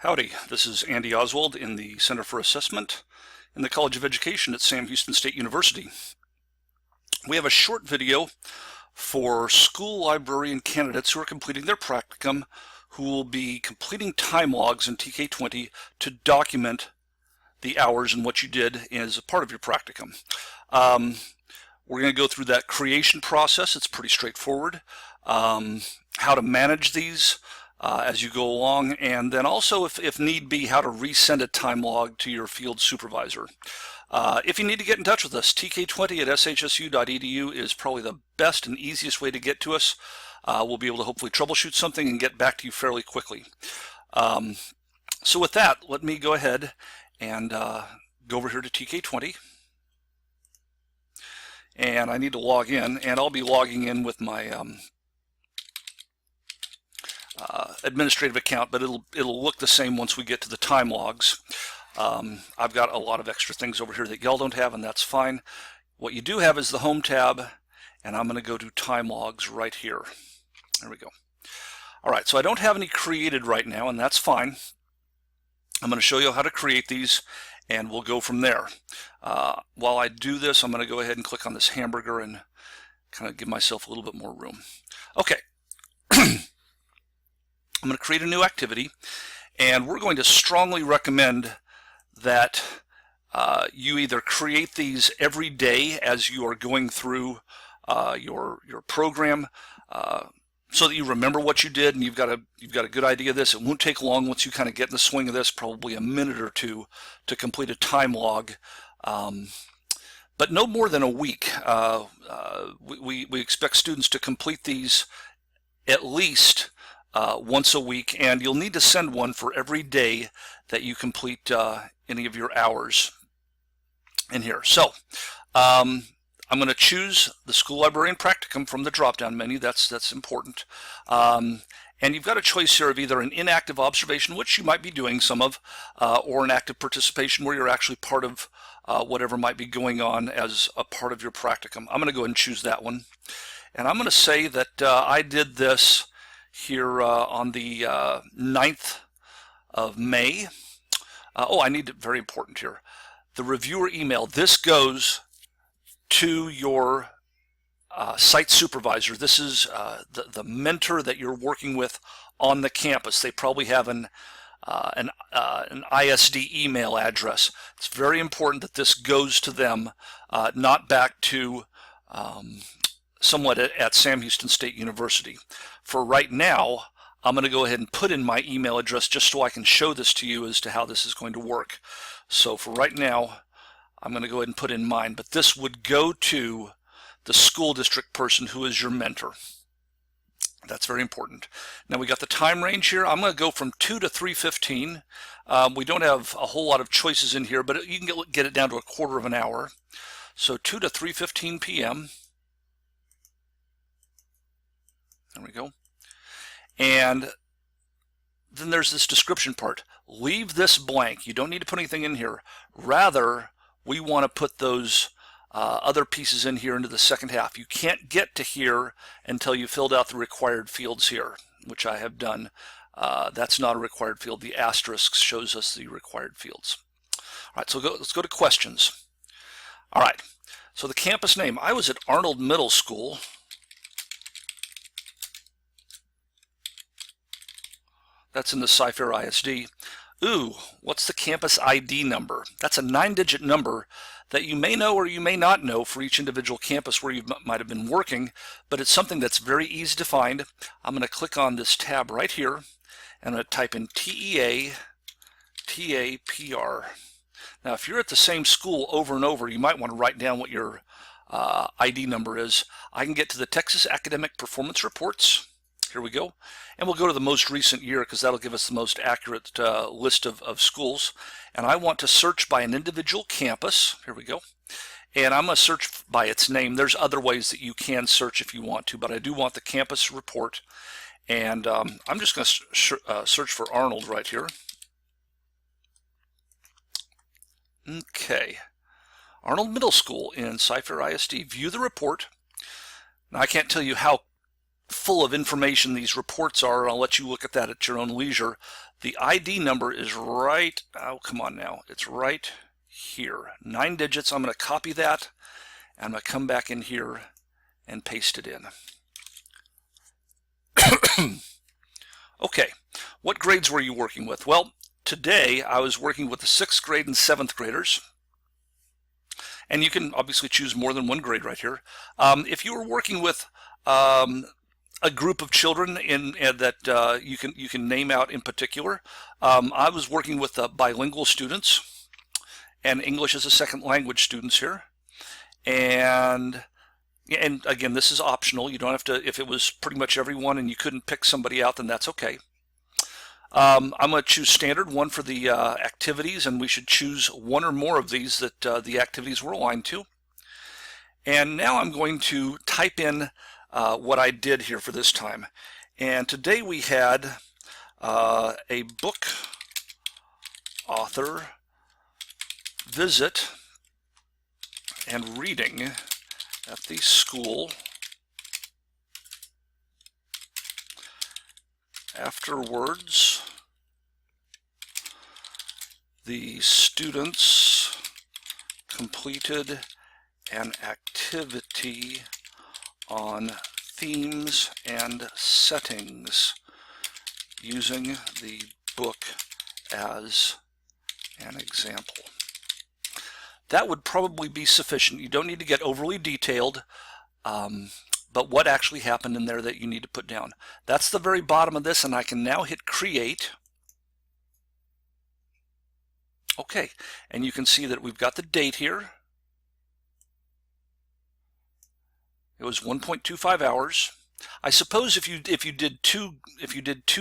Howdy, this is Andy Oswald in the Center for Assessment in the College of Education at Sam Houston State University. We have a short video for school librarian candidates who are completing their practicum, who will be completing time logs in Tk20 to document the hours and what you did as a part of your practicum. We're going to go through that creation process. It's pretty straightforward. How to manage these as you go along, and then also, if need be, how to resend a time log to your field supervisor. If you need to get in touch with us, Tk20 at SHSU.edu is probably the best and easiest way to get to us. We'll be able to hopefully troubleshoot something and get back to you fairly quickly. So with that, let me go ahead and go over here to Tk20. And I need to log in, and I'll be logging in with my administrative account, but it'll look the same once we get to the time logs. I've got a lot of extra things over here that y'all don't have, and that's fine. What you do have is the home tab, and I'm going to go to time logs right here. There we go. All right, so I don't have any created right now, and that's fine. I'm going to show you how to create these, and we'll go from there. While I do this, I'm going to go ahead and click on this hamburger and kind of give myself a little bit more room. Okay. I'm going to create a new activity, and we're going to strongly recommend that you either create these every day as you are going through your program, so that you remember what you did and you've got a good idea of this. It won't take long once you kind of get in the swing of this, probably a minute or two to complete a time log, but no more than a week. We expect students to complete these at least once a week, and you'll need to send one for every day that you complete any of your hours in here. So I'm going to choose the School Librarian Practicum from the drop-down menu. That's important. And you've got a choice here of either an inactive observation, which you might be doing some of, or an active participation where you're actually part of whatever might be going on as a part of your practicum. I'm going to go ahead and choose that one. And I'm going to say that I did this here on the 9th of May. I need to, very important here, the reviewer email. This goes to your site supervisor. This is the mentor that you're working with on the campus. They probably have an ISD email address. It's very important that this goes to them, not back to someone at Sam Houston State University. For right now, I'm going to go ahead and put in my email address just so I can show this to you as to how this is going to work. So for right now, I'm going to go ahead and put in mine, but this would go to the school district person who is your mentor. That's very important. Now we got the time range here. I'm going to go from 2 to 3:15. We don't have a whole lot of choices in here, but you can get it down to a quarter of an hour. So 2 to 3:15 p.m. There we go. And then there's this description part. Leave this blank. You don't need to put anything in here. Rather, we want to put those other pieces in here into the second half. You can't get to here until you filled out the required fields here, which I have done. That's not a required field. The asterisk shows us the required fields. All right, so let's go to questions. All right, so the campus name. I was at Arnold Middle School. That's in the Cy-Fair ISD. Ooh, what's the campus ID number? That's a 9-digit number that you may know or you may not know for each individual campus where you might have been working, but it's something that's very easy to find. I'm going to click on this tab right here, and I'm going to type in TEA TAPR. Now, if you're at the same school over and over, you might want to write down what your ID number is. I can get to the Texas Academic Performance Reports. Here we go. And we'll go to the most recent year because that'll give us the most accurate list of schools. And I want to search by an individual campus. Here we go. And I'm going to search by its name. There's other ways that you can search if you want to, but I do want the campus report. And I'm just going to search for Arnold right here. Okay. Arnold Middle School in Cy-Fair ISD. View the report. Now, I can't tell you how full of information these reports are, and I'll let you look at that at your own leisure. The ID number is right, oh come on now, it's right here. 9 digits. I'm going to copy that and I'm going to come back in here and paste it in. Okay, what grades were you working with? Well, today I was working with the 6th grade and 7th graders. And you can obviously choose more than one grade right here. If you were working with a group of children that you can name out in particular, I was working with bilingual students and English as a second language students here. And again, this is optional. You don't have to, if it was pretty much everyone and you couldn't pick somebody out, then that's okay. I'm going to choose standard one for the activities, and we should choose one or more of these that the activities were aligned to. And now I'm going to type in what I did here for this time. And today we had a book author visit and reading at the school. Afterwards, the students completed an activity on themes and settings using the book as an example. That would probably be sufficient. You don't need to get overly detailed. But what actually happened in there that you need to put down. That's the very bottom of this, and I can now hit create. Okay, and you can see that we've got the date here. It was 1.25 hours. I suppose if you did two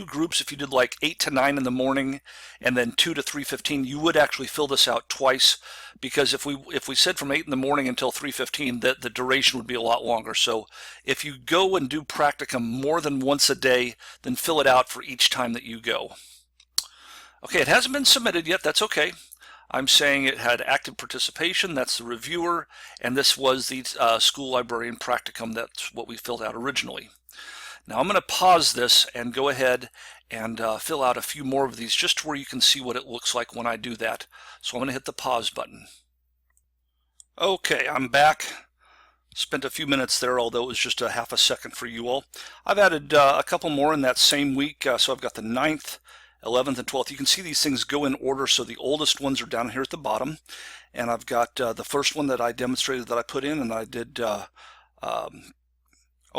groups, if you did like 8 to 9 in the morning and then 2 to 3:15, you would actually fill this out twice, because if we said from 8 in the morning until 3:15, the duration would be a lot longer. So if you go and do practicum more than once a day, then fill it out for each time that you go. Okay, it hasn't been submitted yet. That's okay. I'm saying it had active participation. That's the reviewer, and this was the School Librarian practicum. That's what we filled out originally. Now I'm going to pause this and go ahead and fill out a few more of these just where you can see what it looks like when I do that. So I'm going to hit the pause button. Okay, I'm back. Spent a few minutes there, although it was just a half a second for you all. I've added a couple more in that same week, so I've got the 9th, 11th, and 12th. You can see these things go in order, so the oldest ones are down here at the bottom. And I've got the first one that I demonstrated that I put in, and I did, oh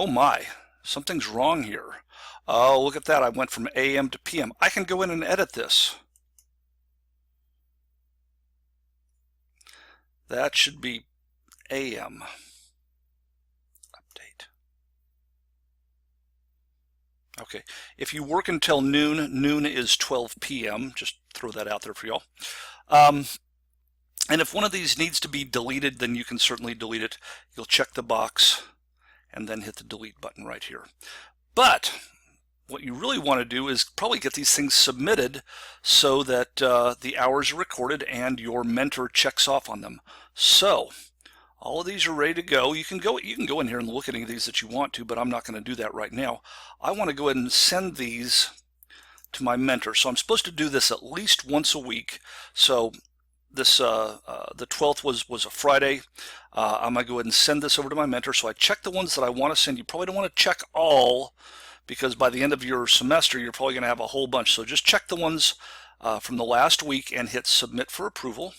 my, something's wrong here. Oh, look at that. I went from AM to PM. I can go in and edit this. That should be AM. Update. Okay, if you work until noon is 12 p.m. Just throw that out there for y'all. And if one of these needs to be deleted, then you can certainly delete it. You'll check the box and then hit the delete button right here. But what you really want to do is probably get these things submitted so that the hours are recorded and your mentor checks off on them. So all of these are ready to go. You can go in here and look at any of these that you want to, but I'm not going to do that right now. I want to go ahead and send these to my mentor. So I'm supposed to do this at least once a week. So this the 12th was a Friday. I'm going to go ahead and send this over to my mentor. So I check the ones that I want to send. You probably don't want to check all, because by the end of your semester you're probably going to have a whole bunch. So just check the ones from the last week and hit submit for approval.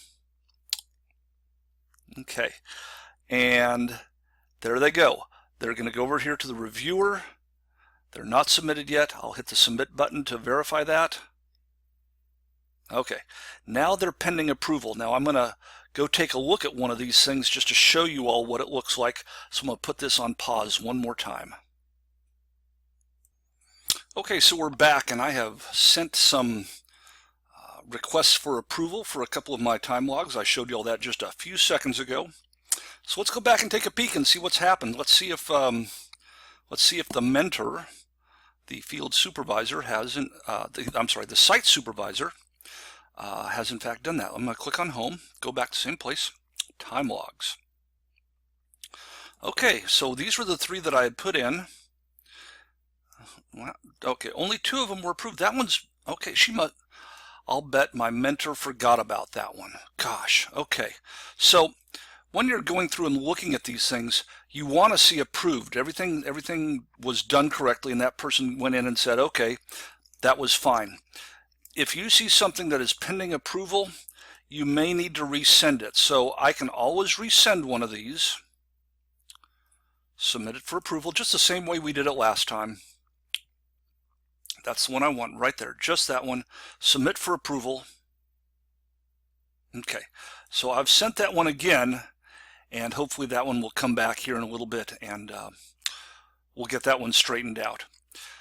Okay, and there they go. They're going to go over here to the reviewer. They're not submitted yet. I'll hit the submit button to verify that. Okay, now they're pending approval. Now I'm going to go take a look at one of these things just to show you all what it looks like. So I'm going to put this on pause one more time. Okay, so we're back, and I have sent some requests for approval for a couple of my time logs. I showed you all that just a few seconds ago. So let's go back and take a peek and see what's happened. Let's see if the mentor, the field supervisor, hasn't. The site supervisor has in fact done that. I'm going to click on home, go back to the same place, time logs. Okay, so these were the 3 that I had put in. Okay, only 2 of them were approved. That one's Okay, I'll bet my mentor forgot about that one. Gosh, okay. So when you're going through and looking at these things, you want to see approved. Everything was done correctly, and that person went in and said, okay, that was fine. If you see something that is pending approval, you may need to resend it. So I can always resend one of these, submit it for approval, just the same way we did it last time. That's the one I want right there, just that one. Submit for approval. Okay, so I've sent that one again, and hopefully that one will come back here in a little bit, and we'll get that one straightened out.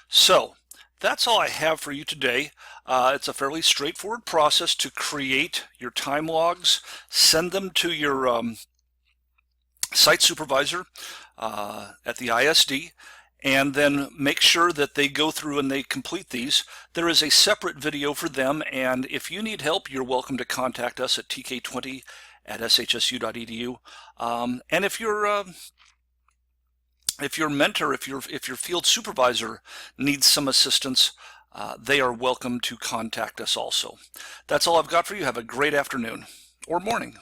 So that's all I have for you today. It's a fairly straightforward process to create your time logs, send them to your site supervisor at the ISD, and then make sure that they go through and they complete these. There is a separate video for them, and if you need help, you're welcome to contact us at tk20@shsu.edu. And if your mentor, if your field supervisor needs some assistance, they are welcome to contact us also. That's all I've got for you. Have a great afternoon or morning.